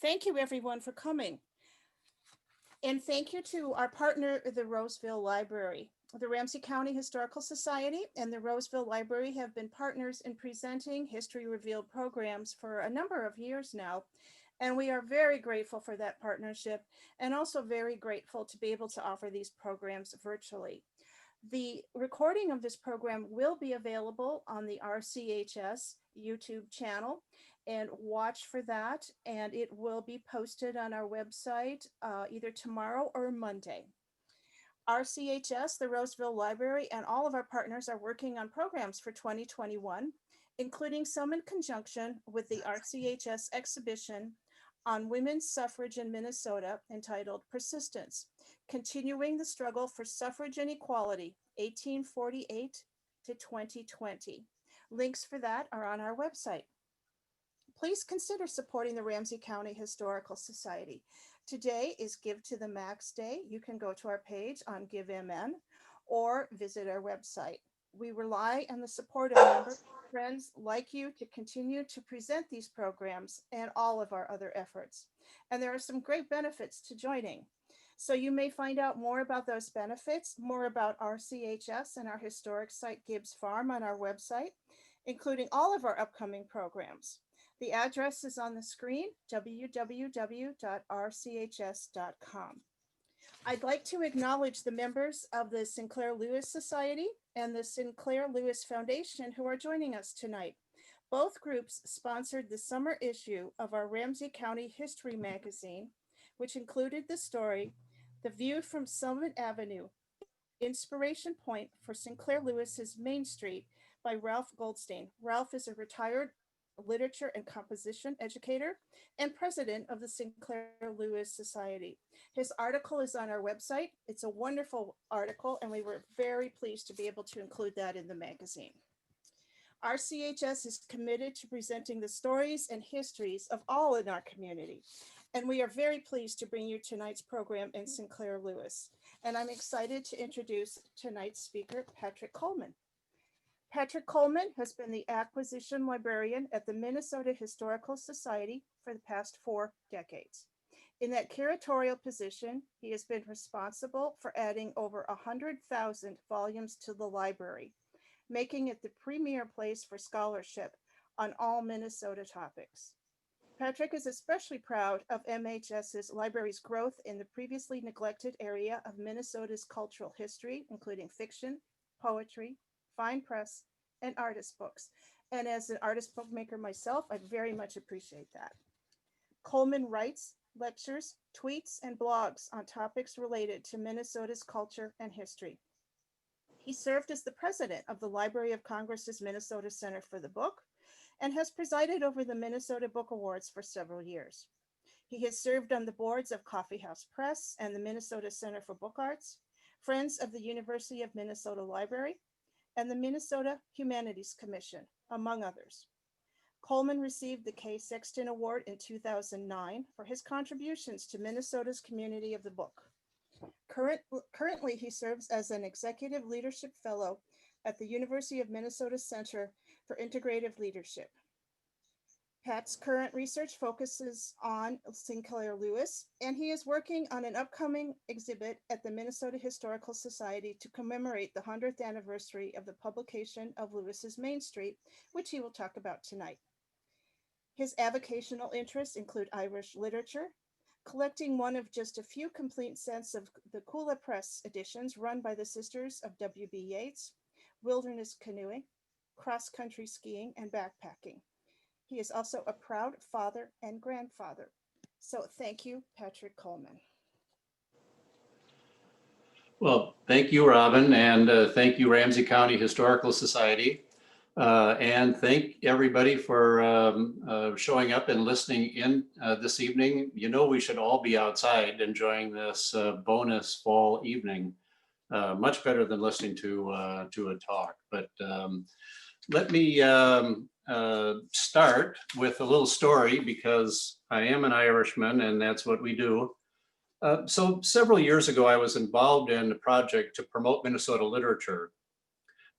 Thank you everyone for coming. And thank you to our partner, the Roseville Library. The Ramsey County Historical Society and the Roseville Library have been partners in presenting History Revealed programs for a number of years now. And we are very grateful for that partnership and also very grateful to be able to offer these programs virtually. The recording of this program will be available on the RCHS YouTube channel, and watch for that. And it will be posted on our website either tomorrow or Monday. RCHS, the Roseville Library, and all of our partners are working on programs for 2021, including some in conjunction with the RCHS exhibition on women's suffrage in Minnesota entitled Persistence, Continuing the Struggle for Suffrage and Equality, 1848 to 2020. Links for that are on our website. Please consider supporting the Ramsey County Historical Society. Today is Give to the Max Day. You can go to our page on GiveMN or visit our website. We rely on the support of members, friends like you to continue to present these programs and all of our other efforts. And there are some great benefits to joining. So you may find out more about those benefits, more about RCHS and our historic site Gibbs Farm on our website, including all of our upcoming programs. The address is on the screen, www.rchs.com. I'd like to acknowledge the members of the Sinclair Lewis Society and the Sinclair Lewis Foundation who are joining us tonight. Both groups sponsored the summer issue of our Ramsey County History magazine, which included the story, The View from Summit Avenue, Inspiration Point for Sinclair Lewis's Main Street by Ralph Goldstein. Ralph is a retired literature and composition educator and president of the Sinclair Lewis Society. His article is on our website. It's a wonderful article, and we were very pleased to be able to include that in the magazine. RCHS is committed to presenting the stories and histories of all in our community, and we are very pleased to bring you tonight's program in Sinclair Lewis. And I'm excited to introduce tonight's speaker, Patrick Coleman. Patrick Coleman has been the acquisition librarian at the Minnesota Historical Society for the past 4 decades. In that curatorial position, he has been responsible for adding over 100,000 volumes to the library, making it the premier place for scholarship on all Minnesota topics. Patrick is especially proud of MHS's library's growth in the previously neglected area of Minnesota's cultural history, including fiction, poetry, fine press, and artist books. And as an artist bookmaker myself, I very much appreciate that. Coleman writes, lectures, tweets, and blogs on topics related to Minnesota's culture and history. He served as the president of the Library of Congress's Minnesota Center for the Book and has presided over the Minnesota Book Awards for several years. He has served on the boards of Coffee House Press and the Minnesota Center for Book Arts, Friends of the University of Minnesota Library, and the Minnesota Humanities Commission, among others. Coleman received the K. Sexton Award in 2009 for his contributions to Minnesota's community of the book. Currently, he serves as an Executive Leadership Fellow at the University of Minnesota Center for Integrative Leadership. Pat's current research focuses on Sinclair Lewis, and he is working on an upcoming exhibit at the Minnesota Historical Society to commemorate the 100th anniversary of the publication of Lewis's Mainstreet, which he will talk about tonight. His avocational interests include Irish literature, collecting one of just a few complete sets of the Kula Press editions run by the Sisters of W.B. Yeats, wilderness canoeing, cross-country skiing, and backpacking. He is also a proud father and grandfather. So thank you, Patrick Coleman. Well, thank you, Robin, and thank you, Ramsey County Historical Society. And thank everybody for showing up and listening in this evening. You know, we should all be outside enjoying this bonus fall evening. Much better than listening to a talk. But let me start with a little story, because I am an Irishman and that's what we do. So several years ago, I was involved in a project to promote Minnesota literature.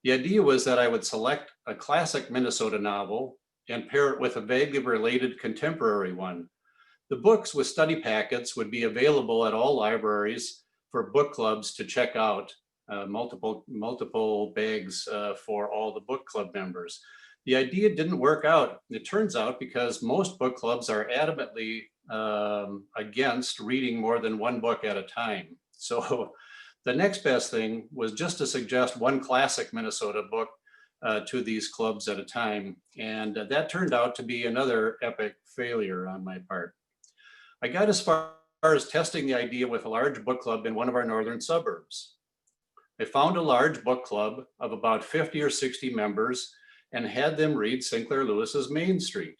The idea was that I would select a classic Minnesota novel and pair it with a vaguely related contemporary one. The books with study packets would be available at all libraries for book clubs to check out, multiple bags for all the book club members. The idea didn't work out. It turns out because most book clubs are adamantly against reading more than one book at a time. So the next best thing was just to suggest one classic Minnesota book to these clubs at a time. And that turned out to be another epic failure on my part. I got as far as testing the idea with a large book club in one of our northern suburbs. I found a large book club of about 50 or 60 members and had them read Sinclair Lewis's Mainstreet.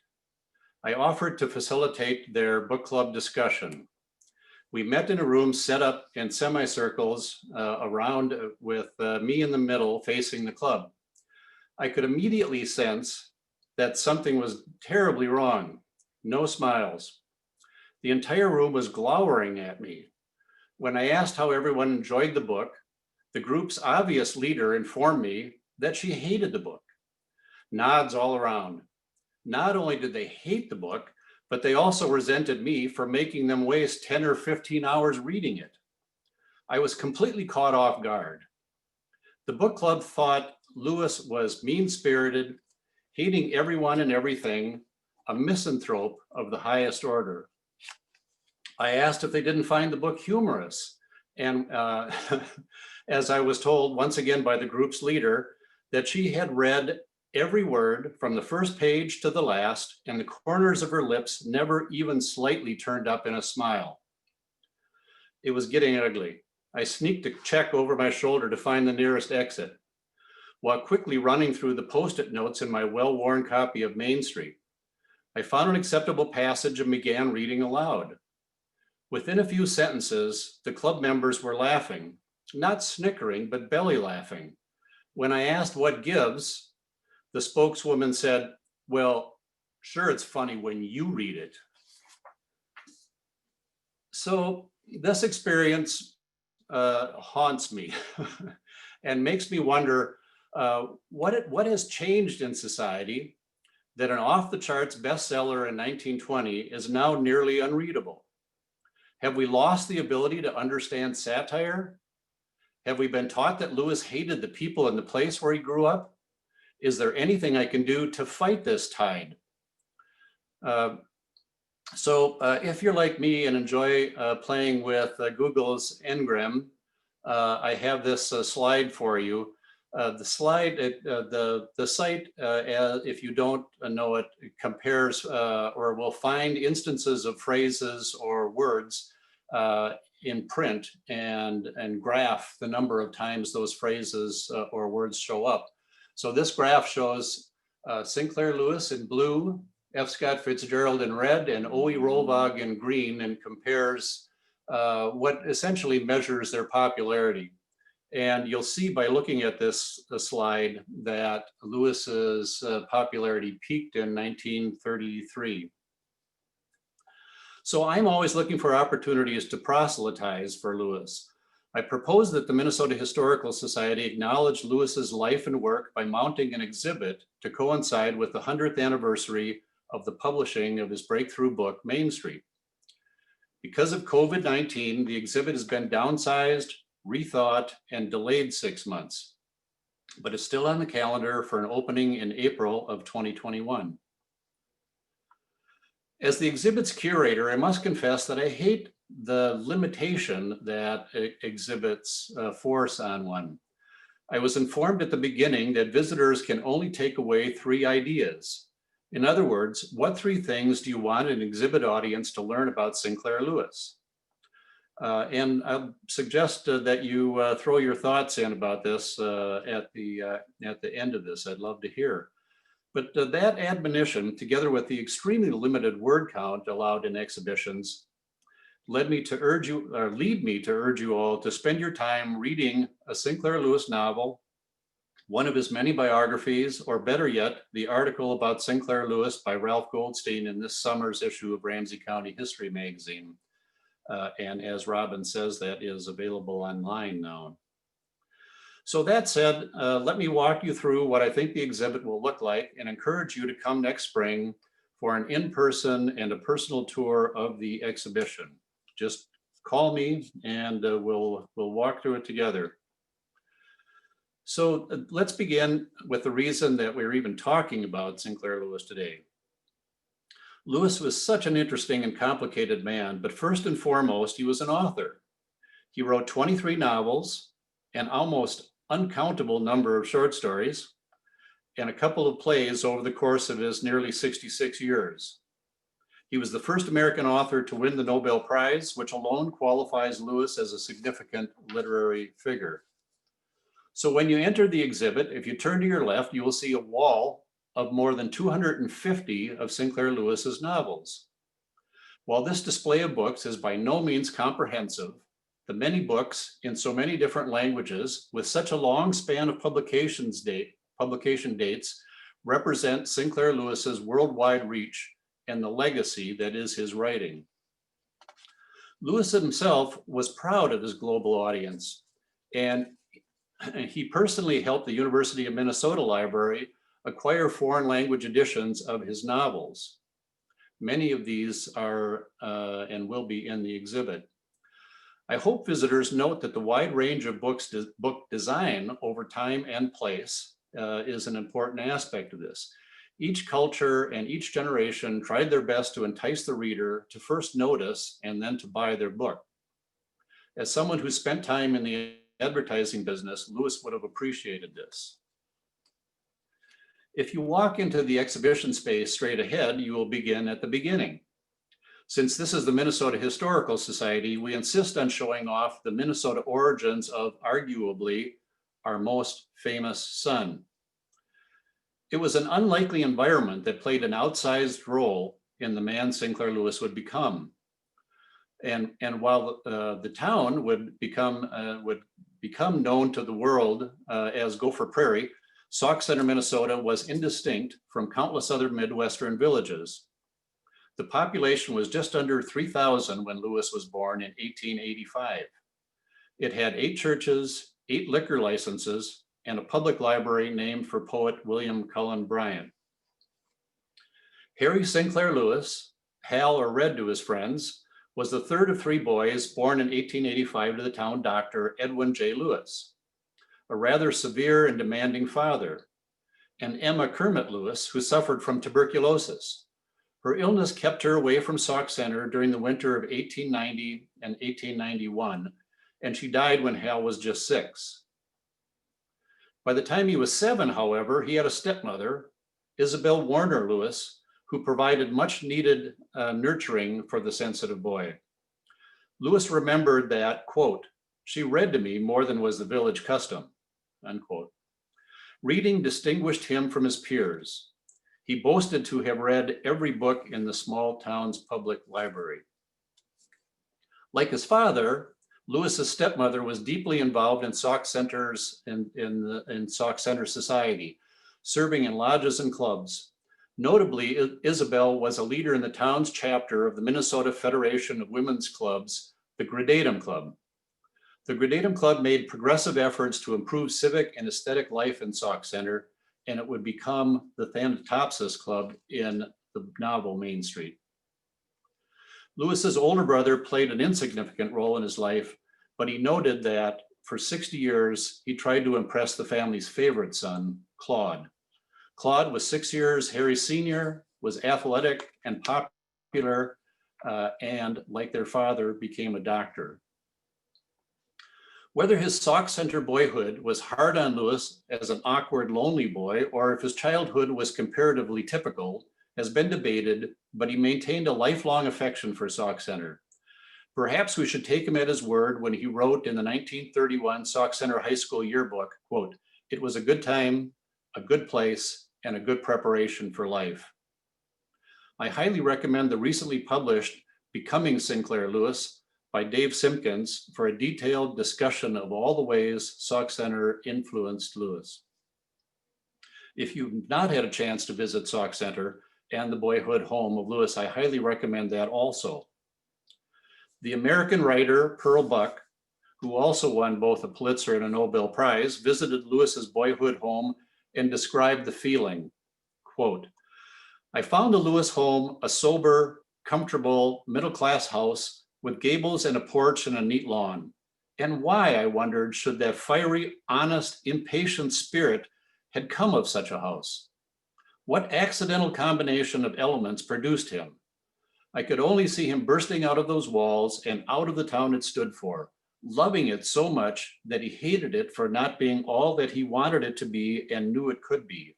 I offered to facilitate their book club discussion. We met in a room set up in semicircles around with me in the middle facing the club. I could immediately sense that something was terribly wrong. No smiles. The entire room was glowering at me. When I asked how everyone enjoyed the book, the group's obvious leader informed me that she hated the book. Nods all around. Not only did they hate the book, but they also resented me for making them waste 10 or 15 hours reading it. I was completely caught off guard. The book club thought Lewis was mean-spirited, hating everyone and everything, a misanthrope of the highest order. I asked if they didn't find the book humorous. And as I was told once again by the group's leader, that she had read every word from the first page to the last, and the corners of her lips never even slightly turned up in a smile. It was getting ugly. I sneaked a check over my shoulder to find the nearest exit, while quickly running through the Post-it notes in my well-worn copy of Mainstreet. I found an acceptable passage and began reading aloud. Within a few sentences, the club members were laughing, not snickering, but belly laughing. When I asked what gives, the spokeswoman said, "Well, sure, it's funny when you read it." So this experience haunts me and makes me wonder what has changed in society that an off-the-charts bestseller in 1920 is now nearly unreadable. Have we lost the ability to understand satire? Have we been taught that Lewis hated the people in the place where he grew up? Is there anything I can do to fight this tide? So if you're like me and enjoy playing with Google's Ngram, I have this slide for you. The slide, the site, if you don't know it, compares or will find instances of phrases or words in print and graph the number of times those phrases or words show up. So this graph shows Sinclair Lewis in blue, F. Scott Fitzgerald in red, and O.E. Rolvag in green, and compares what essentially measures their popularity. And you'll see by looking at this slide that Lewis's popularity peaked in 1933. So I'm always looking for opportunities to proselytize for Lewis. I propose that the Minnesota Historical Society acknowledge Lewis's life and work by mounting an exhibit to coincide with the 100th anniversary of the publishing of his breakthrough book, Mainstreet. Because of COVID-19, the exhibit has been downsized, rethought, and delayed 6 months, but it's still on the calendar for an opening in April of 2021. As the exhibit's curator, I must confess that I hate the limitation that exhibits force on one. I was informed at the beginning that visitors can only take away 3 ideas. In other words, what 3 things do you want an exhibit audience to learn about Sinclair Lewis? And I suggest that you throw your thoughts in about this at the end of this. I'd love to hear. But that admonition, together with the extremely limited word count allowed in exhibitions, lead me to urge you all to spend your time reading a Sinclair Lewis novel, one of his many biographies, or better yet, the article about Sinclair Lewis by Ralph Goldstein in this summer's issue of Ramsey County History magazine. And as Robin says, that is available online now. So that said, let me walk you through what I think the exhibit will look like and encourage you to come next spring for an in-person and a personal tour of the exhibition. Just call me and we'll walk through it together. So let's begin with the reason that we're even talking about Sinclair Lewis today. Lewis was such an interesting and complicated man, but first and foremost, he was an author. He wrote 23 novels, an almost uncountable number of short stories, and a couple of plays over the course of his nearly 66 years. He was the first American author to win the Nobel Prize, which alone qualifies Lewis as a significant literary figure. So when you enter the exhibit, if you turn to your left, you will see a wall of more than 250 of Sinclair Lewis's novels. While this display of books is by no means comprehensive, the many books in so many different languages with such a long span of publication dates represent Sinclair Lewis's worldwide reach and the legacy that is his writing. Lewis himself was proud of his global audience, and he personally helped the University of Minnesota Library acquire foreign language editions of his novels. Many of these are and will be in the exhibit. I hope visitors note that the wide range of book design over time and place is an important aspect of this. Each culture and each generation tried their best to entice the reader to first notice and then to buy their book. As someone who spent time in the advertising business, Lewis would have appreciated this. If you walk into the exhibition space straight ahead, you will begin at the beginning. Since this is the Minnesota Historical Society, we insist on showing off the Minnesota origins of arguably our most famous son. It was an unlikely environment that played an outsized role in the man Sinclair Lewis would become. And while the town would become known to the world as Gopher Prairie, Sauk Center, Minnesota was indistinct from countless other Midwestern villages. The population was just under 3,000 when Lewis was born in 1885. It had 8 churches, 8 liquor licenses, and a public library named for poet William Cullen Bryant. Harry Sinclair Lewis, Hal or Red to his friends, was the third of 3 boys born in 1885 to the town doctor Edwin J. Lewis, a rather severe and demanding father, and Emma Kermit Lewis, who suffered from tuberculosis. Her illness kept her away from Sauk Center during the winter of 1890 and 1891, and she died when Hal was just 6. By the time he was 7, however, he had a stepmother, Isabel Warner Lewis, who provided much needed nurturing for the sensitive boy. Lewis remembered that, quote, "She read to me more than was the village custom," unquote. Reading distinguished him from his peers. He boasted to have read every book in the small town's public library. Like his father, Lewis's stepmother was deeply involved in Sauk Center's in Sauk Center society, serving in lodges and clubs. Notably, Isabel was a leader in the town's chapter of the Minnesota Federation of Women's Clubs, the Gradatum Club. The Gradatum Club made progressive efforts to improve civic and aesthetic life in Sauk Center, and it would become the Thanatopsis Club in the novel Mainstreet. Lewis's older brother played an insignificant role in his life, but he noted that for 60 years, he tried to impress the family's favorite son, Claude. Claude was 6 years Harry's senior, was athletic and popular, and like their father, became a doctor. Whether his Sauk Center boyhood was hard on Lewis as an awkward, lonely boy, or if his childhood was comparatively typical, has been debated, but he maintained a lifelong affection for Sauk Center. Perhaps we should take him at his word when he wrote in the 1931 Sauk Center High School yearbook, quote, "It was a good time, a good place, and a good preparation for life." I highly recommend the recently published Becoming Sinclair Lewis by Dave Simpkins for a detailed discussion of all the ways Sauk Center influenced Lewis. If you've not had a chance to visit Sauk Center and the boyhood home of Lewis, I highly recommend that also. The American writer Pearl Buck, who also won both a Pulitzer and a Nobel Prize, visited Lewis's boyhood home and described the feeling, quote, I found the Lewis home a sober, comfortable, middle-class house with gables and a porch and a neat lawn. And why, I wondered, should that fiery, honest, impatient spirit had come of such a house? What accidental combination of elements produced him? I could only see him bursting out of those walls and out of the town it stood for, loving it so much that he hated it for not being all that he wanted it to be and knew it could be.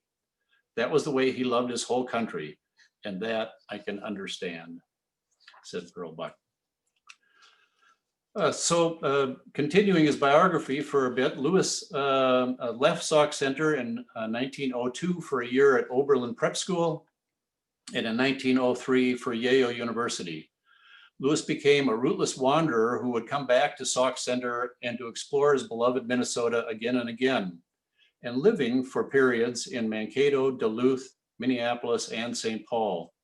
That was the way he loved his whole country, and that I can understand, said Pearl Buck. Continuing his biography for a bit, Lewis left Sauk Center in 1902 for a year at Oberlin Prep School, and in 1903 for Yale University. Lewis became a rootless wanderer who would come back to Sauk Center and to explore his beloved Minnesota again and again, and living for periods in Mankato, Duluth, Minneapolis, and St. Paul.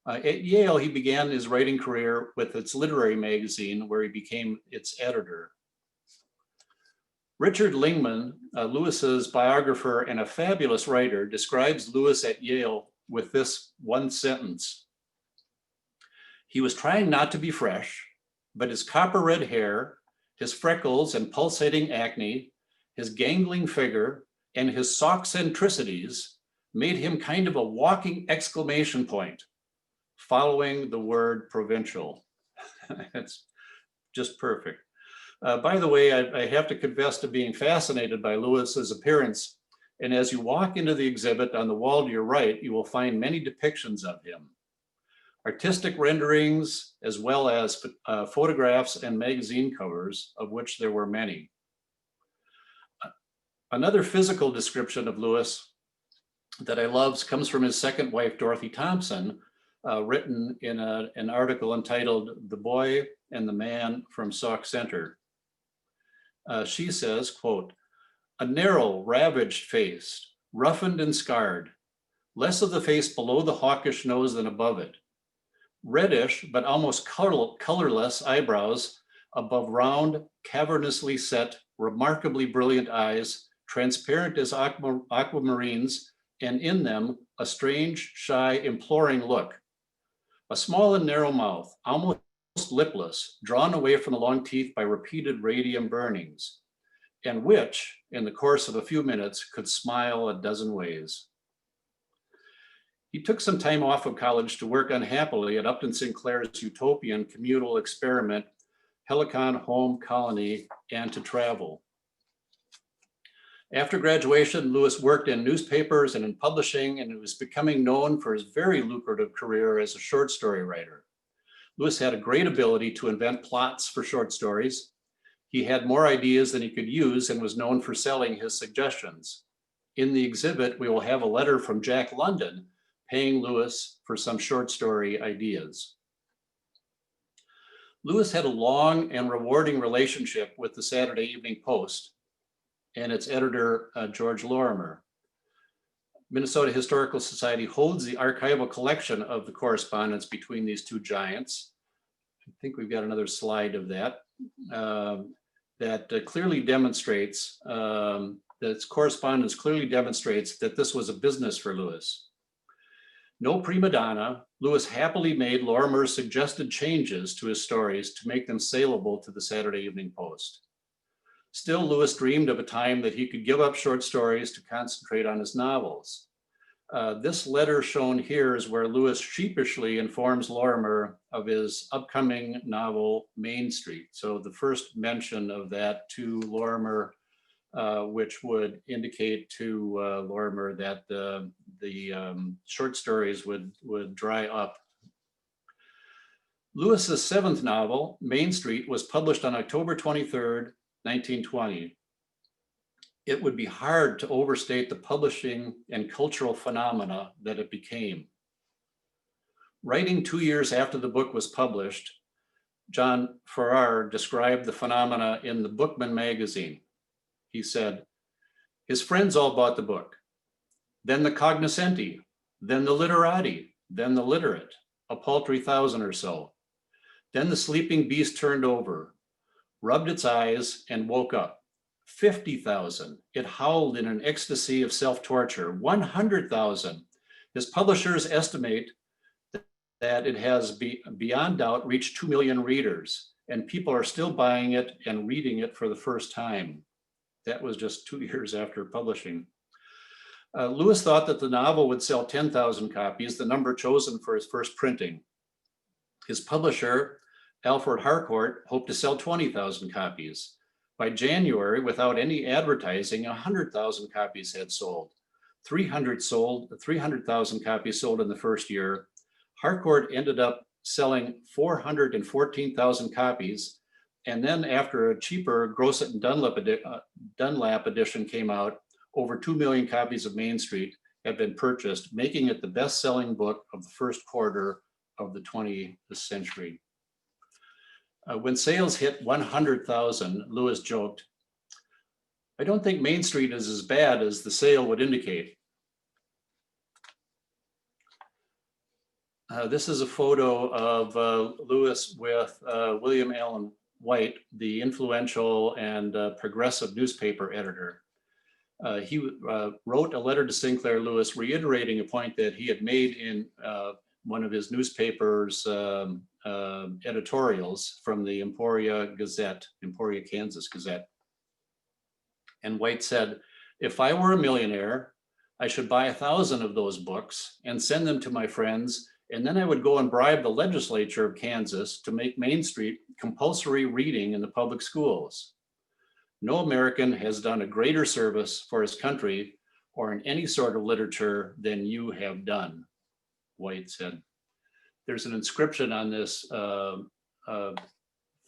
At Yale, he began his writing career with its literary magazine, where he became its editor. Richard Lingman, Lewis's biographer and a fabulous writer, describes Lewis at Yale with this one sentence. He was trying not to be fresh, but his copper red hair, his freckles and pulsating acne, his gangling figure, and his Sauk-centricities made him kind of a walking exclamation point, following the word provincial. It's just perfect. By the way, I have to confess to being fascinated by Lewis's appearance. And as you walk into the exhibit on the wall to your right, you will find many depictions of him. Artistic renderings, as well as photographs and magazine covers, of which there were many. Another physical description of Lewis that I love comes from his second wife, Dorothy Thompson, written in an article entitled "The Boy and the Man from Sauk Center." She says, quote, "A narrow, ravaged face, roughened and scarred, less of the face below the hawkish nose than above it. Reddish, but almost colorless eyebrows above round, cavernously set, remarkably brilliant eyes, transparent as aquamarines, and in them a strange, shy, imploring look. A small and narrow mouth, almost lipless, drawn away from the long teeth by repeated radium burnings, and which, in the course of a few minutes, could smile a dozen ways." He took some time off of college to work unhappily at Upton Sinclair's utopian communal experiment, Helicon Home Colony, and to travel. After graduation, Lewis worked in newspapers and in publishing, and was becoming known for his very lucrative career as a short story writer. Lewis had a great ability to invent plots for short stories. He had more ideas than he could use and was known for selling his suggestions. In the exhibit, we will have a letter from Jack London paying Lewis for some short story ideas. Lewis had a long and rewarding relationship with the Saturday Evening Post and its editor, George Lorimer. Minnesota Historical Society holds the archival collection of the correspondence between these two giants. I think we've got another slide of that. That clearly demonstrates, that correspondence clearly demonstrates that this was a business for Lewis. No prima donna, Lewis happily made Lorimer's suggested changes to his stories to make them saleable to the Saturday Evening Post. Still, Lewis dreamed of a time that he could give up short stories to concentrate on his novels. This letter shown here is where Lewis sheepishly informs Lorimer of his upcoming novel, Mainstreet. So the first mention of that to Lorimer, which would indicate to Lorimer that the short stories would dry up. Lewis's seventh novel, Mainstreet, was published on October 23rd, 1920. It would be hard to overstate the publishing and cultural phenomena that it became. Writing 2 years after the book was published, John Farrar described the phenomena in the Bookman magazine. He said, "His friends all bought the book, then the cognoscenti, then the literati, then the literate, a paltry 1,000 or so. Then the sleeping beast turned over, rubbed its eyes, and woke up. 50,000. It howled in an ecstasy of self-torture. 100,000. His publishers estimate that it has beyond doubt reached 2 million readers, and people are still buying it and reading it for the first time. That was just 2 years after publishing. Lewis thought that the novel would sell 10,000 copies, the number chosen for his first printing. His publisher, Alfred Harcourt, hoped to sell 20,000 copies. By January, without any advertising, 100,000 copies had sold. 300,000 copies sold in the first year. Harcourt ended up selling 414,000 copies. And then after a cheaper Grosset and Dunlap edition came out, over 2 million copies of Mainstreet had been purchased, making it the best-selling book of the first quarter of the 20th century. When sales hit 100,000, Lewis joked, "I don't think Mainstreet is as bad as the sale would indicate." This is a photo of Lewis with William Allen White, the influential and progressive newspaper editor. He wrote a letter to Sinclair Lewis reiterating a point that he had made in one of his newspaper's editorials from the Emporia, Kansas Gazette. And White said, "If I were a millionaire, I should buy 1,000 of those books and send them to my friends, and then I would go and bribe the legislature of Kansas to make Mainstreet compulsory reading in the public schools. No American has done a greater service for his country or in any sort of literature than you have done," White said. There's an inscription on this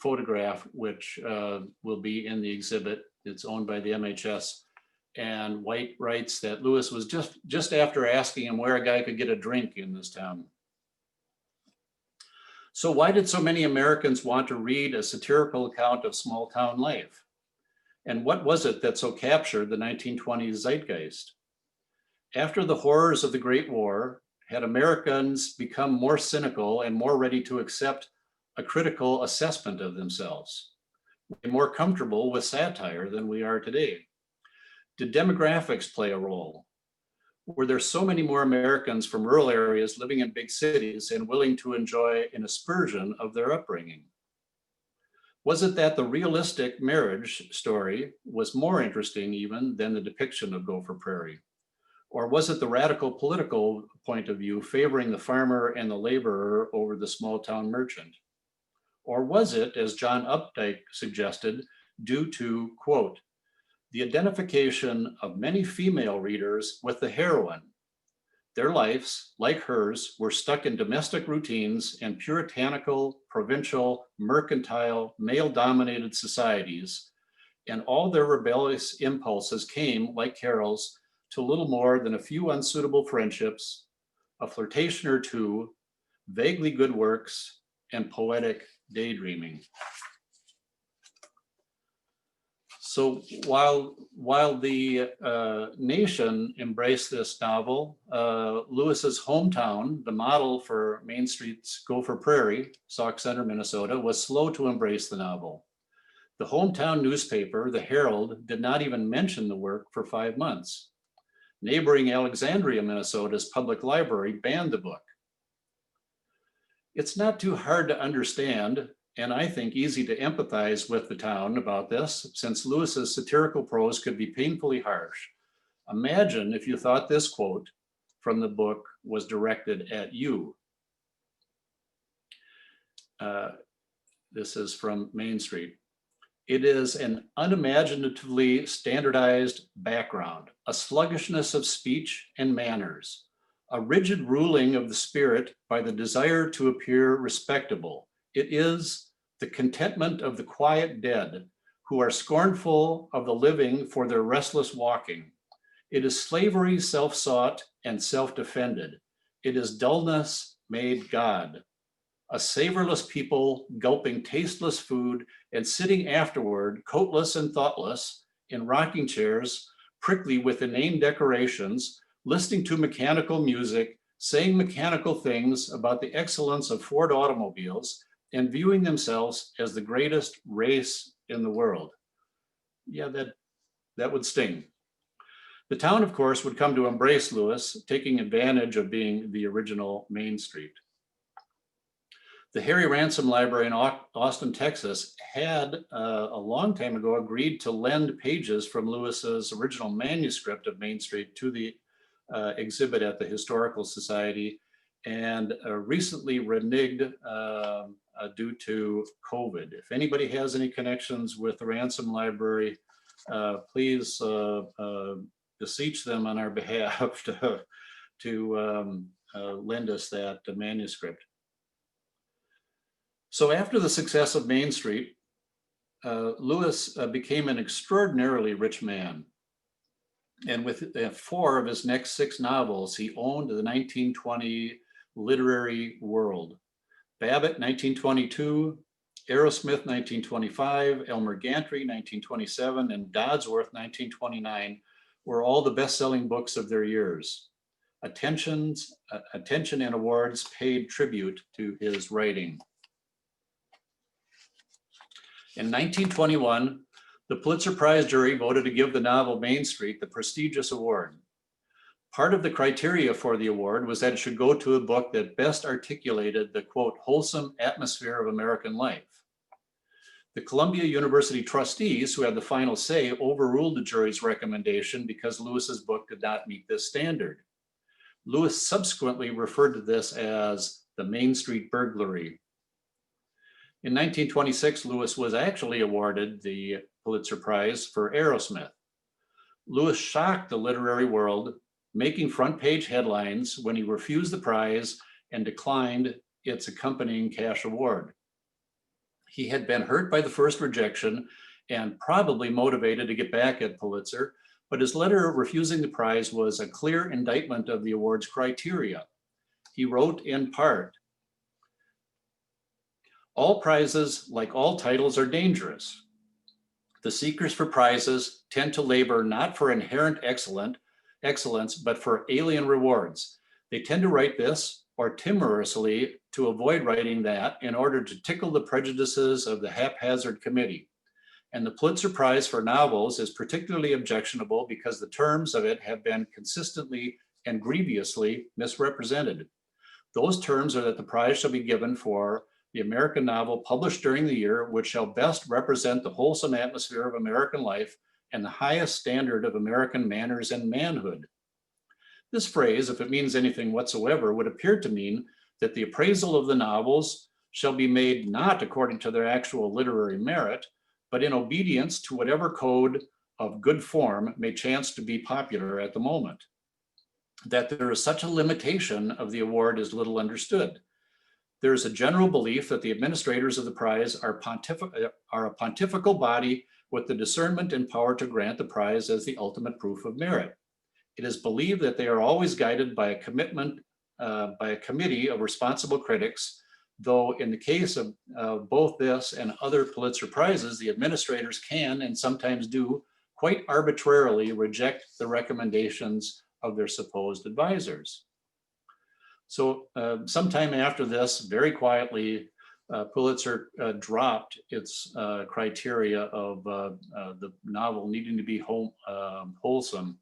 photograph, which will be in the exhibit. It's owned by the MHS. And White writes that Lewis was just after asking him where a guy could get a drink in this town. So why did so many Americans want to read a satirical account of small town life? And what was it that so captured the 1920s zeitgeist? After the horrors of the Great War, had Americans become more cynical and more ready to accept a critical assessment of themselves? More comfortable with satire than we are today? Did demographics play a role? Were there so many more Americans from rural areas living in big cities and willing to enjoy an aspersion of their upbringing? Was it that the realistic marriage story was more interesting even than the depiction of Gopher Prairie? Or was it the radical political point of view favoring the farmer and the laborer over the small town merchant? Or was it, as John Updike suggested, due to, quote, the identification of many female readers with the heroine? Their lives, like hers, were stuck in domestic routines and puritanical, provincial, mercantile, male-dominated societies, and all their rebellious impulses came, like Carol's, to little more than a few unsuitable friendships, a flirtation or two, vaguely good works, and poetic daydreaming. So while the nation embraced this novel, Lewis's hometown, the model for Mainstreet's Gopher Prairie, Sauk Center, Minnesota, was slow to embrace the novel. The hometown newspaper, the Herald, did not even mention the work for 5 months. Neighboring Alexandria, Minnesota's public library banned the book. It's not too hard to understand, and I think easy to empathize with the town about this, since Lewis's satirical prose could be painfully harsh. Imagine if you thought this quote from the book was directed at you. This is from Mainstreet. It is an unimaginatively standardized background, a sluggishness of speech and manners, a rigid ruling of the spirit by the desire to appear respectable. It is the contentment of the quiet dead who are scornful of the living for their restless walking. It is slavery self-sought and self-defended. It is dullness made God. A savorless people gulping tasteless food and sitting afterward, coatless and thoughtless, in rocking chairs, prickly with inane decorations, listening to mechanical music, saying mechanical things about the excellence of Ford automobiles, and viewing themselves as the greatest race in the world. Yeah, that would sting. The town, of course, would come to embrace Lewis, taking advantage of being the original Mainstreet. The Harry Ransom Library in Austin, Texas had a long time ago agreed to lend pages from Lewis's original manuscript of Mainstreet to the exhibit at the Historical Society, and recently reneged due to COVID. If anybody has any connections with the Ransom Library, please beseech them on our behalf to lend us that manuscript. So after the success of Mainstreet, Lewis became an extraordinarily rich man. And with 4 of his next 6 novels, he owned the 1920 literary world. Babbitt, 1922, Aerosmith, 1925, Elmer Gantry, 1927, and Dodsworth, 1929, were all the best-selling books of their years. Attention and awards paid tribute to his writing. In 1921, the Pulitzer Prize jury voted to give the novel Mainstreet the prestigious award. Part of the criteria for the award was that it should go to a book that best articulated the, quote, wholesome atmosphere of American life. The Columbia University trustees, who had the final say, overruled the jury's recommendation because Lewis's book did not meet this standard. Lewis subsequently referred to this as the Mainstreet burglary. In 1926, Lewis was actually awarded the Pulitzer Prize for Aerosmith. Lewis shocked the literary world, making front-page headlines when he refused the prize and declined its accompanying cash award. He had been hurt by the first rejection and probably motivated to get back at Pulitzer, but his letter refusing the prize was a clear indictment of the award's criteria. He wrote in part, "All prizes, like all titles, are dangerous. The seekers for prizes tend to labor not for inherent excellence, but for alien rewards. They tend to write this, or timorously to avoid writing that, in order to tickle the prejudices of the haphazard committee. And the Pulitzer Prize for novels is particularly objectionable because the terms of it have been consistently and grievously misrepresented. Those terms are that the prize shall be given for the American novel published during the year, which shall best represent the wholesome atmosphere of American life and the highest standard of American manners and manhood." This phrase, if it means anything whatsoever, would appear to mean that the appraisal of the novels shall be made not according to their actual literary merit, but in obedience to whatever code of good form may chance to be popular at the moment. That there is such a limitation of the award is little understood. There is a general belief that the administrators of the prize are a pontifical body with the discernment and power to grant the prize as the ultimate proof of merit. It is believed that they are always guided by a commitment, by a committee of responsible critics, though in the case of both this and other Pulitzer Prizes, the administrators can and sometimes do quite arbitrarily reject the recommendations of their supposed advisors. So sometime after this, very quietly, Pulitzer dropped its criteria of the novel needing to be wholesome.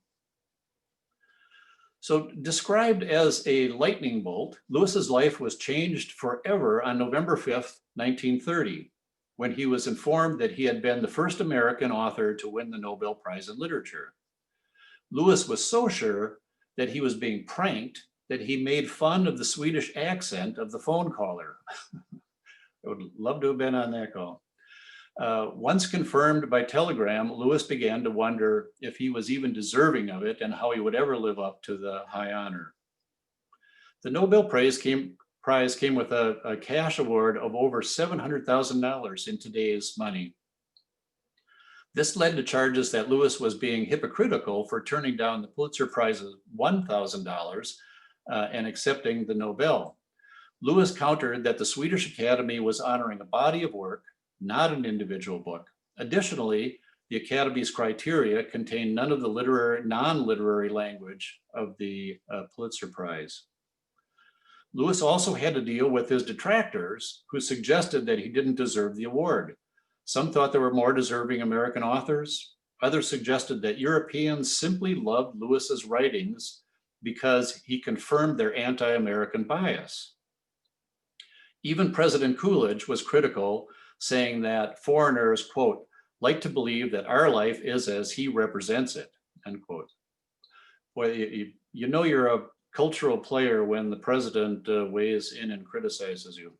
So described as a lightning bolt, Lewis's life was changed forever on November 5th, 1930, when he was informed that he had been the first American author to win the Nobel Prize in Literature. Lewis was so sure that he was being pranked that he made fun of the Swedish accent of the phone caller. I would love to have been on that call. Once confirmed by telegram, Lewis began to wonder if he was even deserving of it and how he would ever live up to the high honor. The Nobel Prize came with a cash award of over $700,000 in today's money. This led to charges that Lewis was being hypocritical for turning down the Pulitzer Prize's $1,000 and accepting the Nobel. Lewis countered that the Swedish Academy was honoring a body of work, not an individual book. Additionally, the Academy's criteria contained none of the non-literary language of the Pulitzer Prize. Lewis also had to deal with his detractors who suggested that he didn't deserve the award. Some thought there were more deserving American authors. Others suggested that Europeans simply loved Lewis's writings because he confirmed their anti-American bias. Even President Coolidge was critical, saying that foreigners, quote, like to believe that our life is as he represents it, end quote. Well, you know you're a cultural player when the president weighs in and criticizes you.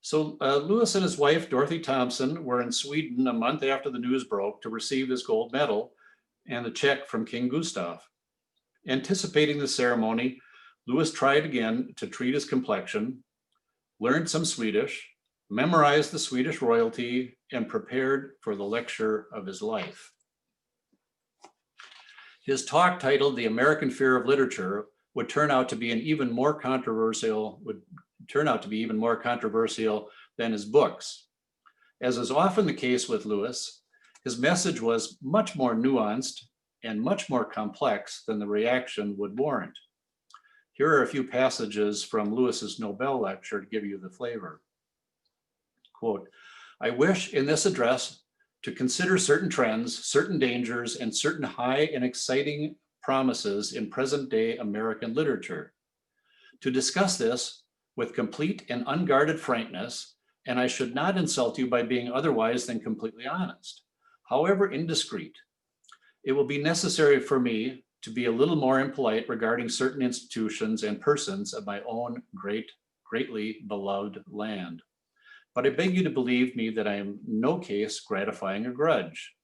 So Lewis and his wife, Dorothy Thompson, were in Sweden a month after the news broke to receive his gold medal and a check from King Gustav. Anticipating the ceremony, Lewis tried again to treat his complexion, learned some Swedish, memorized the Swedish royalty, and prepared for the lecture of his life. His talk, titled "The American Fear of Literature," would turn out to be even more controversial than his books. As is often the case with Lewis, his message was much more nuanced and much more complex than the reaction would warrant. Here are a few passages from Lewis's Nobel lecture to give you the flavor. Quote, "I wish in this address to consider certain trends, certain dangers, and certain high and exciting promises in present-day American literature. To discuss this with complete and unguarded frankness, and I should not insult you by being otherwise than completely honest, however indiscreet. It will be necessary for me to be a little more impolite regarding certain institutions and persons of my own greatly beloved land. But I beg you to believe me that I am in no case gratifying a grudge.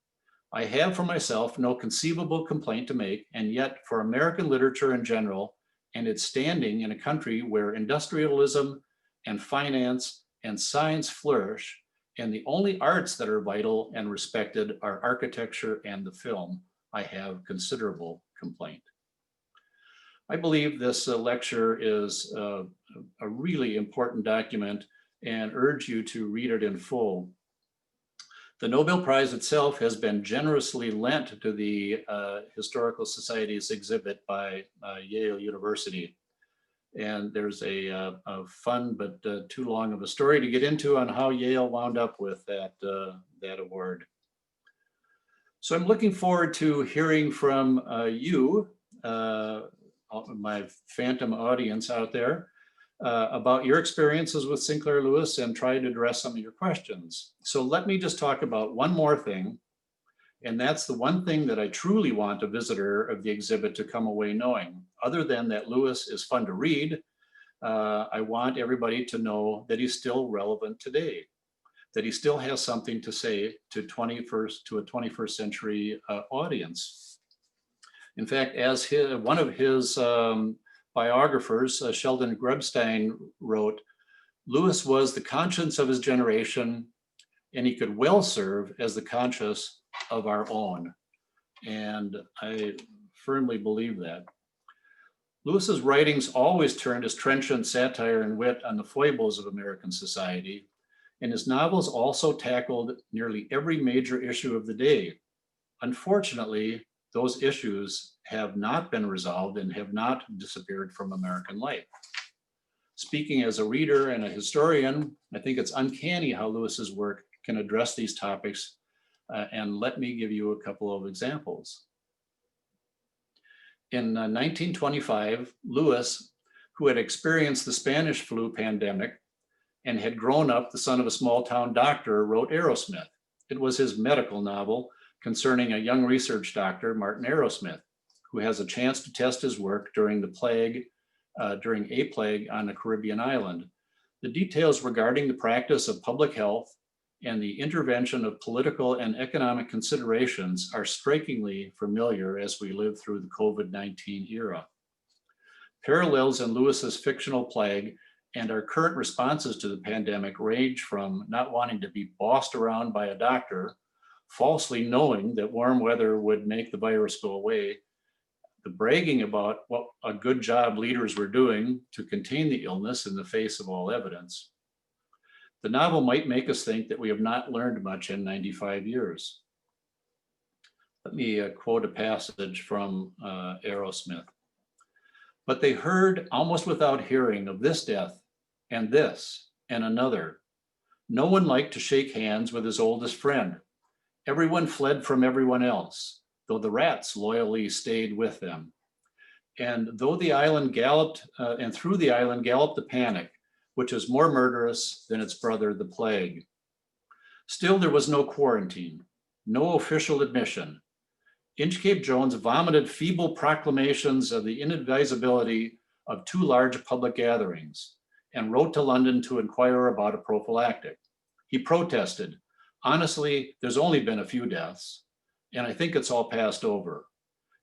I have for myself no conceivable complaint to make, and yet for American literature in general, and its standing in a country where industrialism and finance and science flourish, and the only arts that are vital and respected are architecture and the film, I have considerable complaint." I believe this lecture is a really important document and urge you to read it in full. The Nobel Prize itself has been generously lent to the Historical Society's exhibit by Yale University. And there's a fun but too long of a story to get into on how Yale wound up with that award. So I'm looking forward to hearing from you, my phantom audience out there, about your experiences with Sinclair Lewis and try to address some of your questions. So let me just talk about one more thing, and that's the one thing that I truly want a visitor of the exhibit to come away knowing. Other than that Lewis is fun to read, I want everybody to know that he's still relevant today, that he still has something to say to a 21st century audience. In fact, as one of his biographers, Sheldon Grubstein, wrote, "Lewis was the conscience of his generation, and he could well serve as the conscience of our own." And I firmly believe that. Lewis's writings always turned his trenchant satire and wit on the foibles of American society, and his novels also tackled nearly every major issue of the day. Unfortunately, those issues have not been resolved and have not disappeared from American life. Speaking as a reader and a historian, I think it's uncanny how Lewis's work can address these topics, and let me give you a couple of examples. In 1925, Lewis, who had experienced the Spanish flu pandemic and had grown up the son of a small town doctor, wrote Aerosmith. It was his medical novel concerning a young research doctor, Martin Aerosmith, who has a chance to test his work during a plague on a Caribbean island. The details regarding the practice of public health and the intervention of political and economic considerations are strikingly familiar as we live through the COVID-19 era. Parallels in Lewis's fictional plague and our current responses to the pandemic range from not wanting to be bossed around by a doctor, falsely knowing that warm weather would make the virus go away, the bragging about what a good job leaders were doing to contain the illness in the face of all evidence. The novel might make us think that we have not learned much in 95 years. Let me quote a passage from Aerosmith. "But they heard almost without hearing of this death and this and another. No one liked to shake hands with his oldest friend. Everyone fled from everyone else, though the rats loyally stayed with them. And though the island galloped, and through the island galloped the panic, which is more murderous than its brother, the plague. Still, there was no quarantine, no official admission. Inchcape Jones vomited feeble proclamations of the inadvisability of too large public gatherings and wrote to London to inquire about a prophylactic. He protested, honestly, there's only been a few deaths, and I think it's all passed over.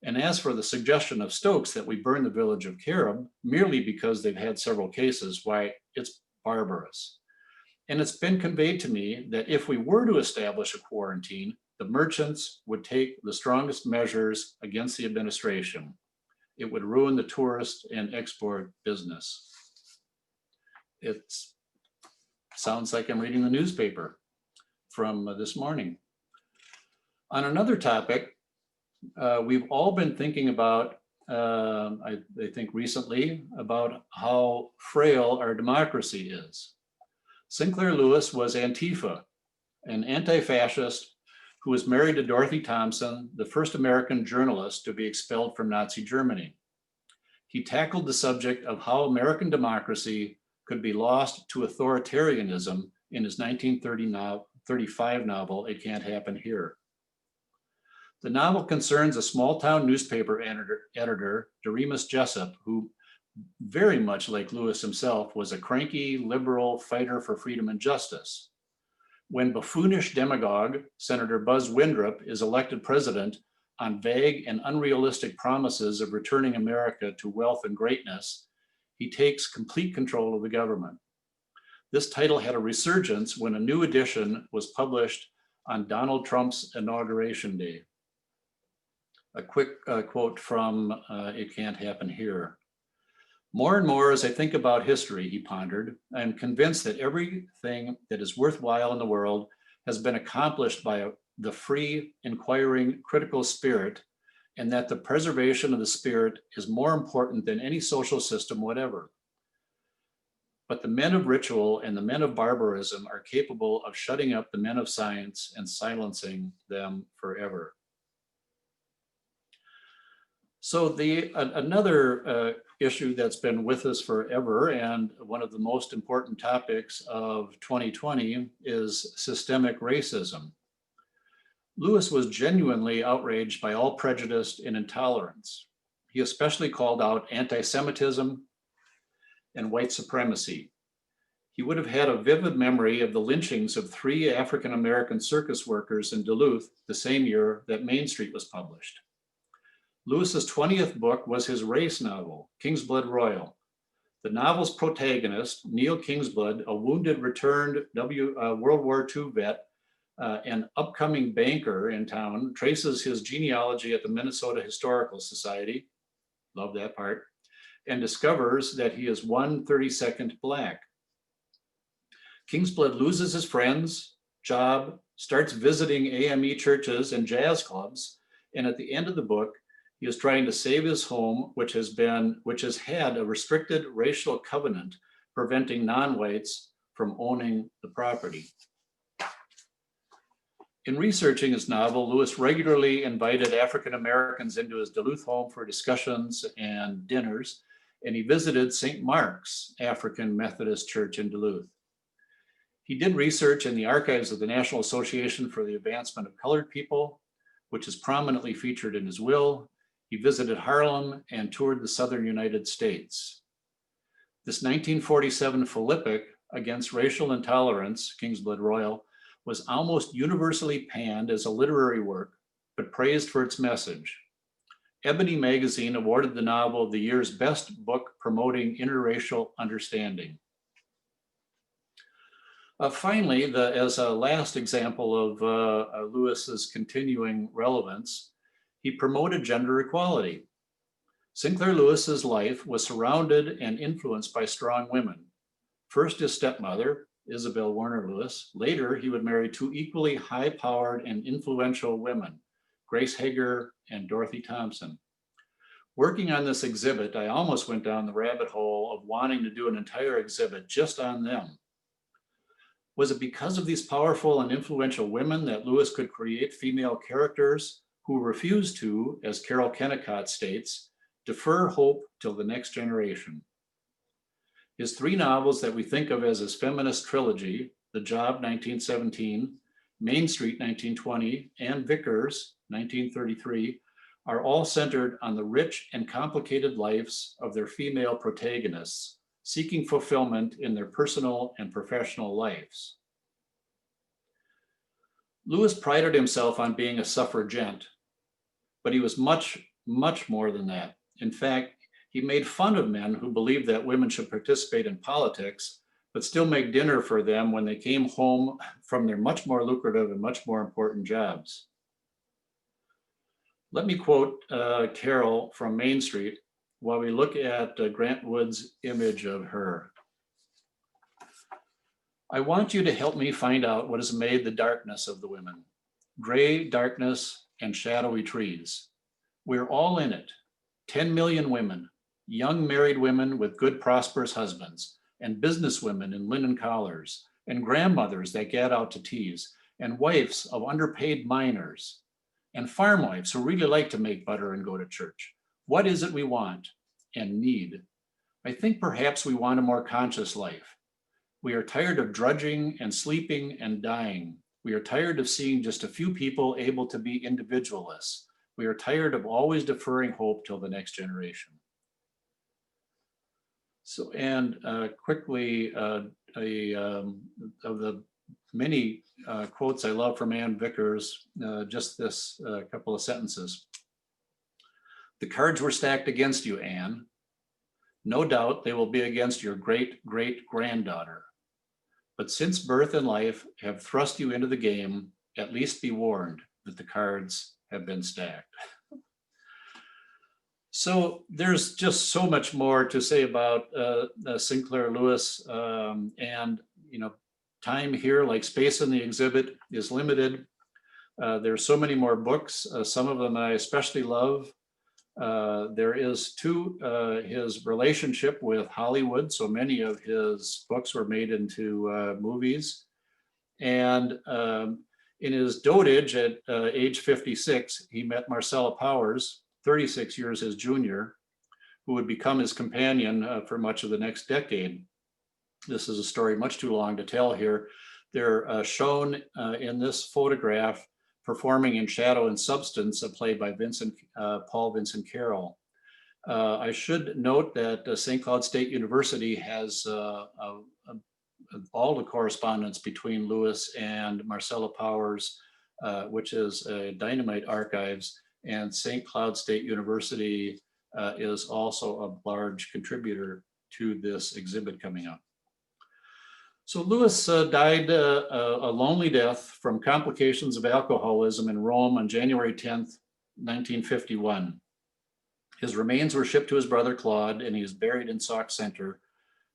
And as for the suggestion of Stokes that we burn the village of Carob merely because they've had several cases, why, it's barbarous. And it's been conveyed to me that if we were to establish a quarantine, the merchants would take the strongest measures against the administration. It would ruin the tourist and export business. It sounds like I'm reading the newspaper from this morning. On another topic, we've all been thinking about, I think recently, about how frail our democracy is. Sinclair Lewis was Antifa, an anti-fascist who was married to Dorothy Thompson, the first American journalist to be expelled from Nazi Germany. He tackled the subject of how American democracy could be lost to authoritarianism in his 1935 novel, It Can't Happen Here. The novel concerns a small town newspaper editor, Doremus Jessup, who very much like Lewis himself was a cranky liberal fighter for freedom and justice. When buffoonish demagogue Senator Buzz Windrop is elected president on vague and unrealistic promises of returning America to wealth and greatness, he takes complete control of the government. This title had a resurgence when a new edition was published on Donald Trump's inauguration day. A quick quote from It Can't Happen Here. More and more as I think about history, he pondered, I am convinced that everything that is worthwhile in the world has been accomplished by the free, inquiring, critical spirit, and that the preservation of the spirit is more important than any social system whatever. But the men of ritual and the men of barbarism are capable of shutting up the men of science and silencing them forever. So another issue that's been with us forever and one of the most important topics of 2020 is systemic racism. Lewis was genuinely outraged by all prejudice and intolerance. He especially called out anti-Semitism and white supremacy. He would have had a vivid memory of the lynchings of 3 African-American circus workers in Duluth the same year that Mainstreet was published. Lewis's 20th book was his race novel, Kingsblood Royal. The novel's protagonist, Neil Kingsblood, a wounded returned World War II vet and upcoming banker in town, traces his genealogy at the Minnesota Historical Society, love that part, and discovers that he is 1/32 Black. Kingsblood loses his friends, job, starts visiting AME churches and jazz clubs, and at the end of the book, he is trying to save his home, which has had a restricted racial covenant preventing non-whites from owning the property. In researching his novel, Lewis regularly invited African Americans into his Duluth home for discussions and dinners, and he visited St. Mark's African Methodist Church in Duluth. He did research in the archives of the National Association for the Advancement of Colored People, which is prominently featured in his will. He visited Harlem and toured the Southern United States. This 1947 philippic against racial intolerance, Kingsblood Royal, was almost universally panned as a literary work, but praised for its message. Ebony magazine awarded the novel the year's best book promoting interracial understanding. Finally, as a last example of Lewis's continuing relevance, he promoted gender equality. Sinclair Lewis's life was surrounded and influenced by strong women. First his stepmother, Isabel Warner Lewis. Later, he would marry 2 equally high-powered and influential women, Grace Hager and Dorothy Thompson. Working on this exhibit, I almost went down the rabbit hole of wanting to do an entire exhibit just on them. Was it because of these powerful and influential women that Lewis could create female characters who refused to, as Carol Kennicott states, defer hope till the next generation? His three novels that we think of as his feminist trilogy, The Job, 1917, Mainstreet, 1920, and Vickers, 1933, are all centered on the rich and complicated lives of their female protagonists, seeking fulfillment in their personal and professional lives. Lewis prided himself on being a suffragette, but he was much, much more than that. In fact, he made fun of men who believed that women should participate in politics, but still make dinner for them when they came home from their much more lucrative and much more important jobs. Let me quote Carol from Mainstreet while we look at Grant Wood's image of her. I want you to help me find out what has made the darkness of the women. Gray darkness and shadowy trees. We're all in it. 10 million women, young married women with good prosperous husbands, and businesswomen in linen collars, and grandmothers that get out to tease, and wives of underpaid miners, and farm wives who really like to make butter and go to church. What is it we want and need? I think perhaps we want a more conscious life. We are tired of drudging and sleeping and dying. We are tired of seeing just a few people able to be individualists. We are tired of always deferring hope till the next generation. So, and quickly, of the many quotes I love from Ann Vickers, just this couple of sentences. The cards were stacked against you, Anne. No doubt they will be against your great-great-granddaughter. But since birth and life have thrust you into the game, at least be warned that the cards have been stacked. So there's just so much more to say about Sinclair Lewis, and time here, like space in the exhibit, is limited. There's so many more books. Some of them I especially love. There is his relationship with Hollywood. So many of his books were made into movies. And in his dotage at age 56, he met Marcel Powers, 36 years his junior, who would become his companion for much of the next decade. This is a story much too long to tell here. They're shown in this photograph performing in Shadow and Substance, a play by Paul Vincent Carroll. I should note that St. Cloud State University has all the correspondence between Lewis and Marcella Powers, which is Dynamite Archives, and St. Cloud State University is also a large contributor to this exhibit coming up. So Lewis died a lonely death from complications of alcoholism in Rome on January 10th, 1951. His remains were shipped to his brother Claude, and he is buried in Sauk Center,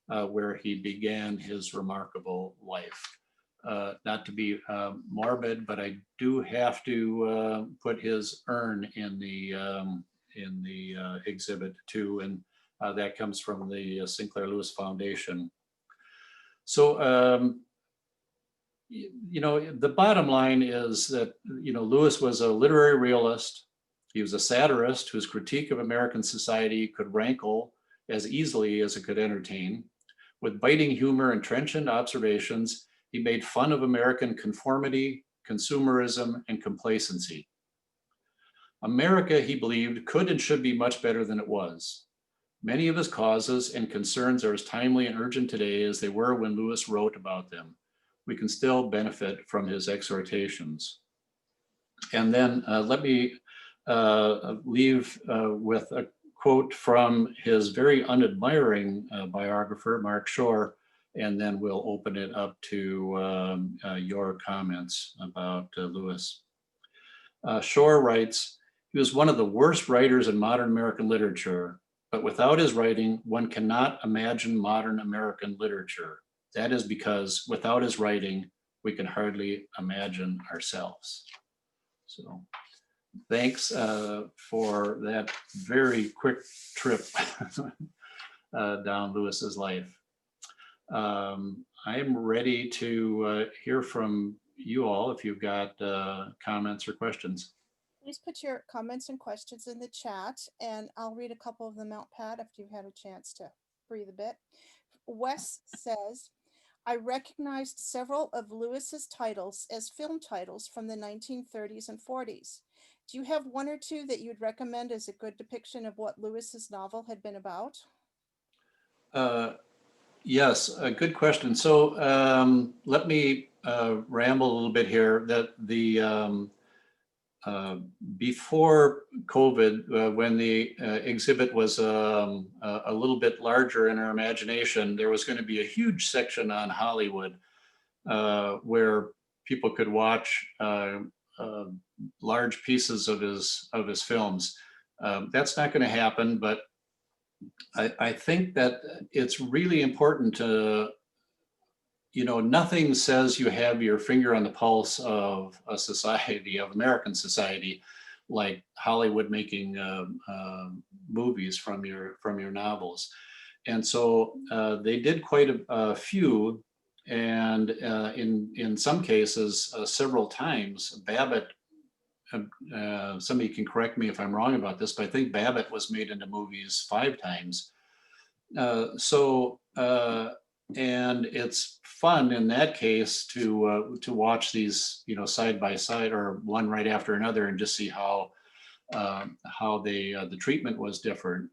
where he began his remarkable life. Not to be morbid, but I do have to put his urn in the exhibit too, and that comes from the Sinclair Lewis Foundation. So, the bottom line is that, Lewis was a literary realist. He was a satirist whose critique of American society could rankle as easily as it could entertain. With biting humor and trenchant observations, he made fun of American conformity, consumerism, and complacency. America, he believed, could and should be much better than it was. Many of his causes and concerns are as timely and urgent today as they were when Lewis wrote about them. We can still benefit from his exhortations. And then let me leave with a quote from his very unadmiring biographer, Mark Shore, and then we'll open it up to your comments about Lewis. Shore writes, "He was one of the worst writers in modern American literature, but without his writing, one cannot imagine modern American literature. That is because without his writing, we can hardly imagine ourselves." So thanks for that very quick trip down Lewis's life. I'm ready to hear from you all if you've got comments or questions. Please put your comments and questions in the chat, and I'll read a couple of them out, Pat, after you've had a chance to breathe a bit. Wes says, I recognized several of Lewis's titles as film titles from the 1930s and 40s. Do you have one or two that you'd recommend as a good depiction of what Lewis's novel had been about? Yes, a good question. So let me ramble a little bit here. That the before COVID, when the exhibit was a little bit larger in our imagination, there was going to be a huge section on Hollywood where people could watch large pieces of his films. That's not going to happen, but I think that it's really important to, nothing says you have your finger on the pulse of a society, of American society, like Hollywood making movies from your novels. And so they did quite a few, and in some cases, several times. Babbitt, somebody can correct me if I'm wrong about this, but I think Babbitt was made into movies 5 times. And it's fun in that case to watch these, side by side or one right after another, and just see how the treatment was different.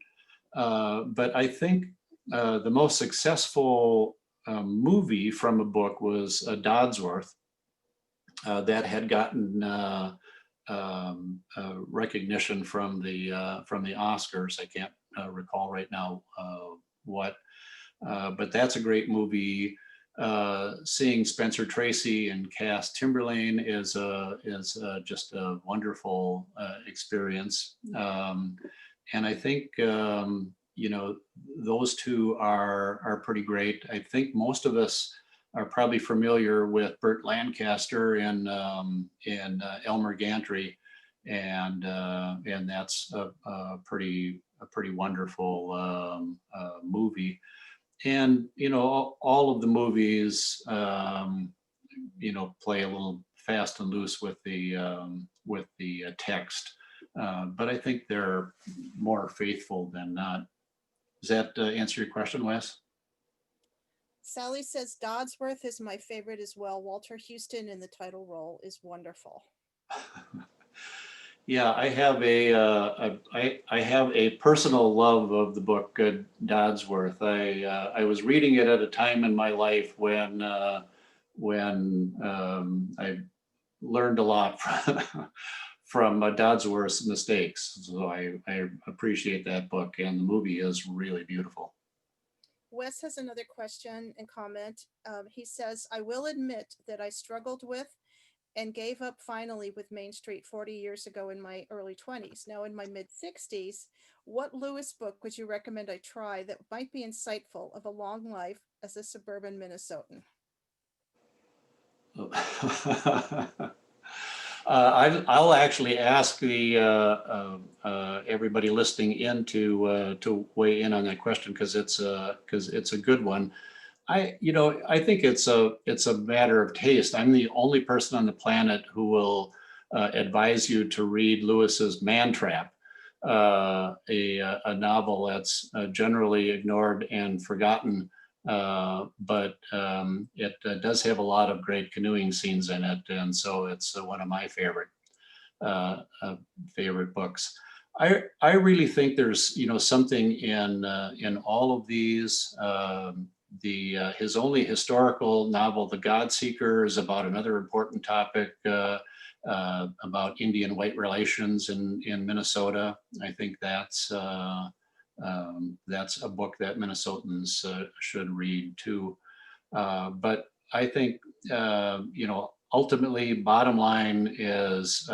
But I think the most successful movie from a book was Dodsworth, that had gotten recognition from the Oscars. I can't recall right now what, but that's a great movie. Seeing Spencer Tracy and Cass Timberlane is just a wonderful experience. And I think those two are pretty great. I think most of us are probably familiar with Burt Lancaster in Elmer Gantry, and that's a pretty wonderful movie. And all of the movies play a little fast and loose with the text, but I think they're more faithful than not. Does that answer your question, Wes? Sally says Dodsworth is my favorite as well. Walter Houston in the title role is wonderful. Yeah, I have a personal love of the book Dodsworth. I was reading it at a time in my life when I learned a lot from Dodsworth's mistakes. So I appreciate that book, and the movie is really beautiful. Wes has another question and comment. He says, I will admit that I struggled with and gave up finally with Mainstreet 40 years ago in my early 20s. Now in my mid 60s, what Lewis book would you recommend I try that might be insightful of a long life as a suburban Minnesotan? I'll actually ask the everybody listening in to weigh in on that question, because it's a good one. I think it's a matter of taste. I'm the only person on the planet who will advise you to read Lewis's Man Trap, a novel that's generally ignored and forgotten, but it does have a lot of great canoeing scenes in it, and so it's one of my favorite books. I really think there's something in all of these. His only historical novel, The God Seeker, is about another important topic, about Indian-white relations in Minnesota. I think that's a book that Minnesotans should read too. But I think ultimately, bottom line is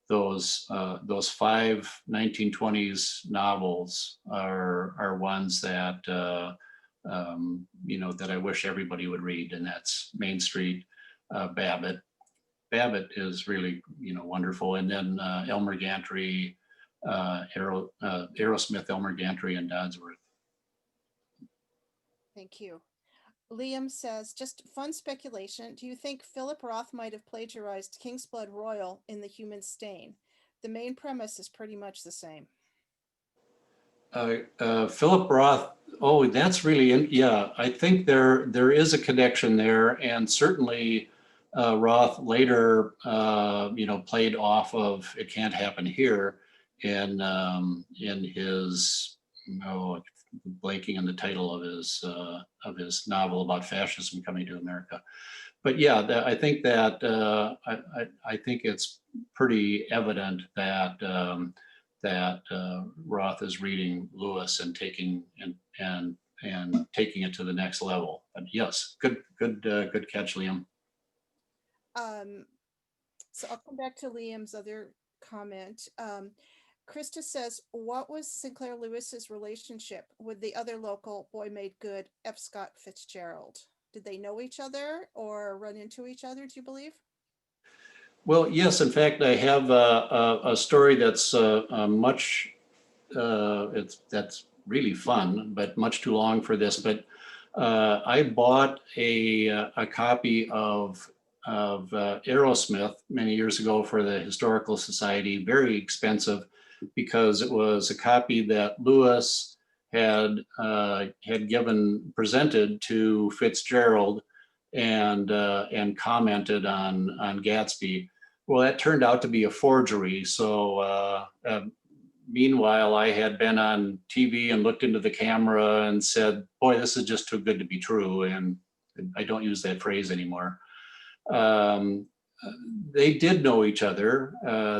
those 5 1920s novels are ones that that I wish everybody would read, and that's Mainstreet, Babbitt. Babbitt is really wonderful, and then Elmer Gantry, Aerosmith, Elmer Gantry, and Dodsworth. Thank you. Liam says, just fun speculation. Do you think Philip Roth might have plagiarized King's Blood Royal in The Human Stain? The main premise is pretty much the same. Philip Roth, oh, that's really, yeah, I think there is a connection there, and certainly Roth later, played off of It Can't Happen Here in his, blanking on the title of his novel about fascism coming to America. But yeah, I think that I think it's pretty evident that Roth is reading Lewis and taking taking it to the next level. But yes, good catch, Liam. So I'll come back to Liam's other comment. Krista says, what was Sinclair Lewis's relationship with the other local boy made good, F. Scott Fitzgerald? Did they know each other or run into each other, do you believe? Well, yes, in fact, I have a story that's that's really fun, but much too long for this. But I bought a copy of Aerosmith many years ago for the Historical Society, very expensive, because it was a copy that Lewis had presented to Fitzgerald and commented on Gatsby. Well, that turned out to be a forgery. So meanwhile, I had been on TV and looked into the camera and said, boy, this is just too good to be true. And I don't use that phrase anymore. They did know each other.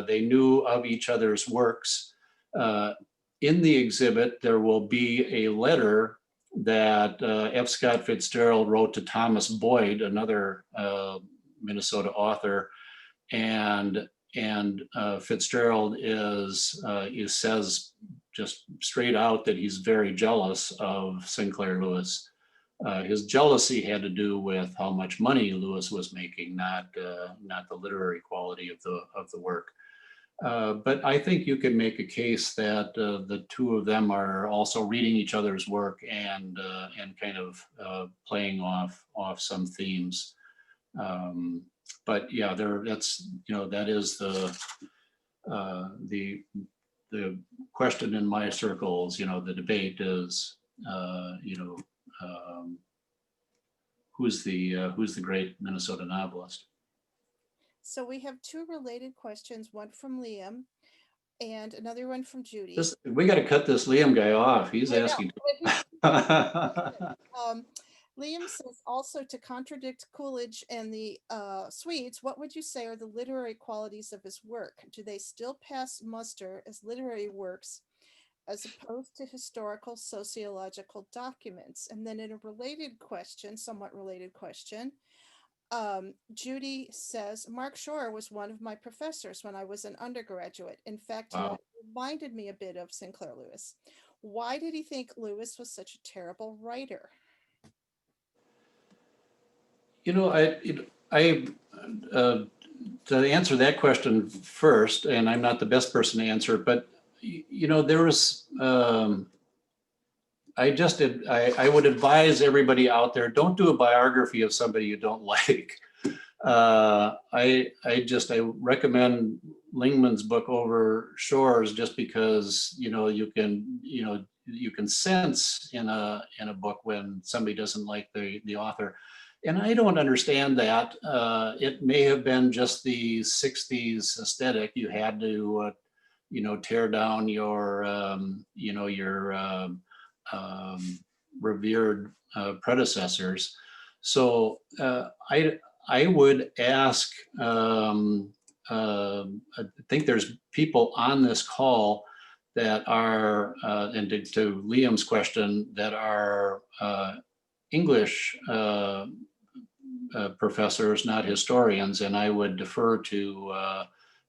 They knew of each other's works. In the exhibit, there will be a letter that F. Scott Fitzgerald wrote to Thomas Boyd, another Minnesota author, and Fitzgerald says just straight out that he's very jealous of Sinclair Lewis. His jealousy had to do with how much money Lewis was making, not the literary quality of the work. But I think you can make a case that the two of them are also reading each other's work and kind of playing off some themes. But yeah, that is the question in my circles. The debate is who's the great Minnesota novelist. So we have two related questions, one from Liam and another one from Judy. We got to cut this Liam guy off. He's asking. Liam says, also to contradict Coolidge and the Swedes, what would you say are the literary qualities of his work? Do they still pass muster as literary works as opposed to historical sociological documents? And then in a somewhat related question, Judy says, Mark Shore was one of my professors when I was an undergraduate. In fact, Wow. He reminded me a bit of Sinclair Lewis. Why did he think Lewis was such a terrible writer? To answer that question first, and I'm not the best person to answer it, but there was, I would advise everybody out there, don't do a biography of somebody you don't like. I recommend Lingman's book over Shore's just because you can sense in a book when somebody doesn't like the author. And I don't understand that. It may have been just the 60s aesthetic. You had to, tear down your revered predecessors. So I would ask, I think there's people on this call that are, and to Liam's question, that are English professors, not historians, and I would defer to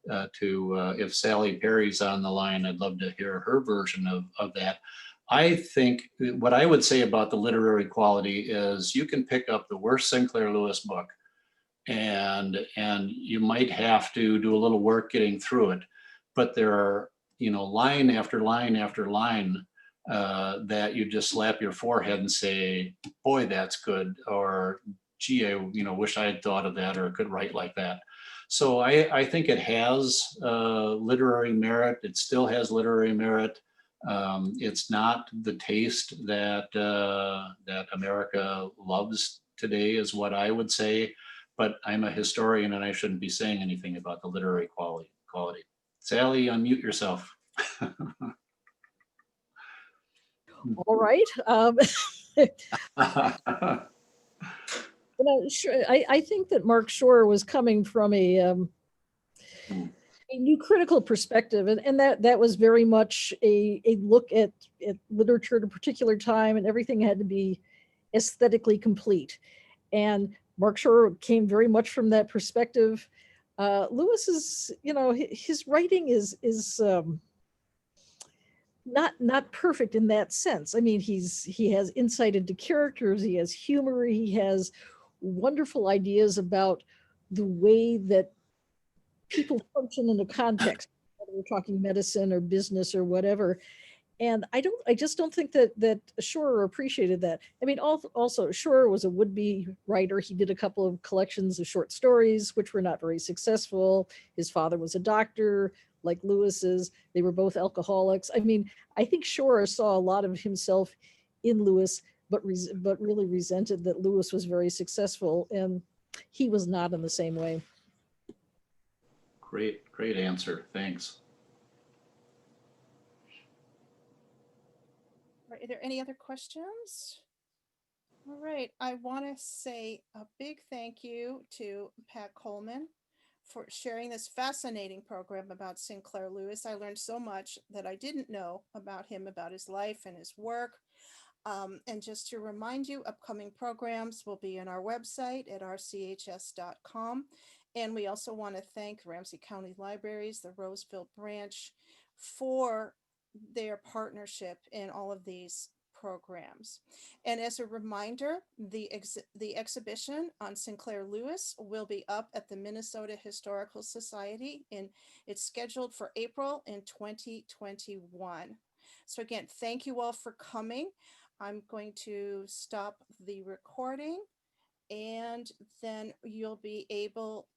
if Sally Perry's on the line, I'd love to hear her version of that. I think what I would say about the literary quality is you can pick up the worst Sinclair Lewis book and you might have to do a little work getting through it, but there are, line after line after line that you just slap your forehead and say, boy, that's good, or gee, I wish I had thought of that or could write like that. So I think it has literary merit. It still has literary merit. It's not the taste that that America loves today, is what I would say. But I'm a historian, and I shouldn't be saying anything about the literary quality. Sally, unmute yourself. All right. Sure, I think that Mark Shore was coming from a new critical perspective, and that was very much a look at literature at a particular time, and everything had to be aesthetically complete. And Mark Shore came very much from that perspective. Lewis is, his writing is not perfect in that sense. I mean, he has insight into characters, he has humor, he has wonderful ideas about the way that people function in a context, whether we're talking medicine or business or whatever. And I just don't think that Shore appreciated that. I mean, also Shore was a would-be writer. He did a couple of collections of short stories, which were not very successful. His father was a doctor, like Lewis's. They were both alcoholics. I mean, I think Shore saw a lot of himself in Lewis, but really resented that Lewis was very successful, and he was not in the same way. Great answer. Thanks. Are there any other questions? All right, I want to say a big thank you to Pat Coleman for sharing this fascinating program about Sinclair Lewis. I learned so much that I didn't know about him, about his life and his work. And just to remind you, upcoming programs will be on our website at rchs.com. And we also want to thank Ramsey County Libraries, the Roseville branch, for their partnership in all of these programs. And as a reminder, the exhibition on Sinclair Lewis will be up at the Minnesota Historical Society, and it's scheduled for April in 2021. So again, thank you all for coming. I'm going to stop the recording, and then you'll be able